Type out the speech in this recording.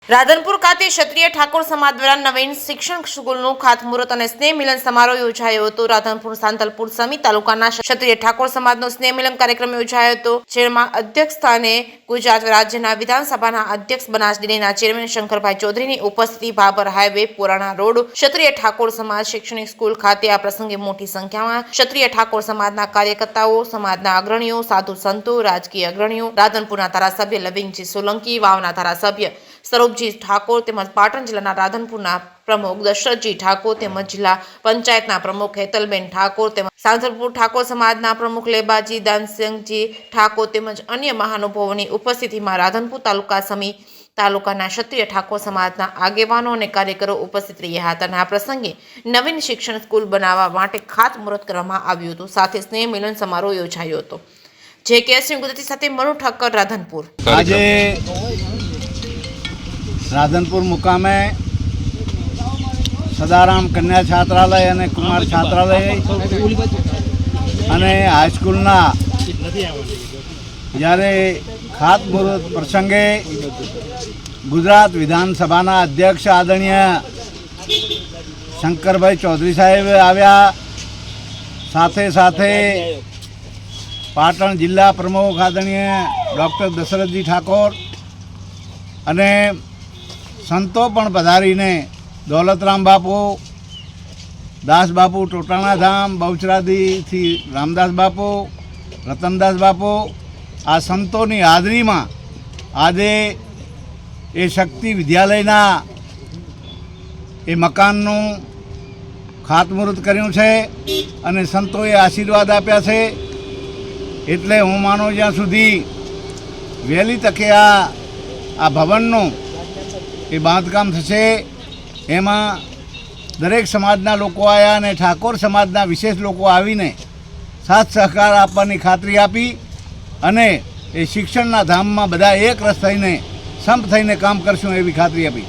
રાધનપુર ખાતે ક્ષત્રિય ઠાકોર સમાજ દ્વારા નવીન શિક્ષણ સ્કૂલનું ખાતમુહૂર્ત અને સ્નેહ મિલન સમારોહ યોજાયો હતો। રાધનપુર સાંતલપુર સમી તાલુકાના ક્ષત્રિય ઠાકોર સમાજનો સ્નેહ મિલન કાર્યક્રમ યોજાયો હતો, જેમાં અધ્યક્ષ સ્થાને ગુજરાત રાજ્યના વિધાનસભાના અધ્યક્ષ બનાસ ડેરીના ચેરમેન શંકરભાઈ ચૌધરીની ઉપસ્થિતિ ભાભર હાઈવે પુરાણા રોડ ક્ષત્રિય ઠાકોર સમાજ શૈક્ષણિક સ્કૂલ ખાતે આ પ્રસંગે મોટી સંખ્યામાં ક્ષત્રિય ઠાકોર સમાજના કાર્યકર્તાઓ, સમાજના અગ્રણીઓ, સાધુ સંતો, રાજકીય અગ્રણીઓ, રાધનપુરના ધારાસભ્ય લવિંગજી સોલંકી, વાવના ધારાસભ્ય સ્વરૂપજી ઠાકોર તેમજ પાટણ જિલ્લાના રાધનપુરના પ્રમુખ દશરથજી ઠાકોર તેમજ જિલ્લા પંચાયતના પ્રમુખ હેતલબેન ઠાકોર તેમજ સાંતલપુર ઠાકોર સમાજના પ્રમુખ લેબાજી દાનસિંહજી ઠાકોર તેમજ અન્ય મહાનુભાવોની ઉપસ્થિતિમાં રાધનપુર તાલુકા સમી તાલુકાના ક્ષત્રિય ઠાકોર સમાજના આગેવાનો અને કાર્યકરો ઉપસ્થિત રહ્યા હતા અને આ પ્રસંગે નવીન શિક્ષણ સ્કૂલ બનાવવા માટે ખાતમુહૂર્ત કરવામાં આવ્યું હતું। સાથે સ્નેહ મિલન સમારોહ યોજાયો હતો। જે કેસરી ગુજરાતી સાથે મનુ ઠક્કર, રાધનપુર। આજે રાધનપુર મુકામે સદારામ કન્યા છાત્રાલય અને કુમાર છાત્રાલય અને હાઈસ્કૂલના જ્યારે ખાતમુહૂર્ત પ્રસંગે ગુજરાત વિધાનસભાના અધ્યક્ષ આદરણીય શંકરભાઈ ચૌધરી સાહેબ આવ્યા, સાથે સાથે પાટણ જિલ્લા પ્રમુખ આદરણીય ડૉક્ટર દશરથજી ઠાકોર અને સંતો પણ પધારીને દોલતરામ બાપુ, દાસ બાપુ ટોટાણા ધામ, બહુચરાજીથી રામદાસ બાપુ, રતનદાસ બાપુ, આ સંતોની હાજરીમાં આજે એ શક્તિ વિદ્યાલયના એ મકાનનું ખાતમુહૂર્ત કર્યું છે અને સંતોએ આશીર્વાદ આપ્યા છે। એટલે હું માનું જ્યાં સુધી વહેલી તકે આ ભવનનું એ બાંધકામ થશે, એમાં દરેક સમાજના લોકો આવ્યા અને ઠાકોર સમાજના વિશેષ લોકો આવીને સાથ સહકાર આપવાની ખાતરી આપી અને એ શિક્ષણના ધામમાં બધા એક રસ થઈને સંપ થઈને કામ કરશું એવી ખાતરી આપી।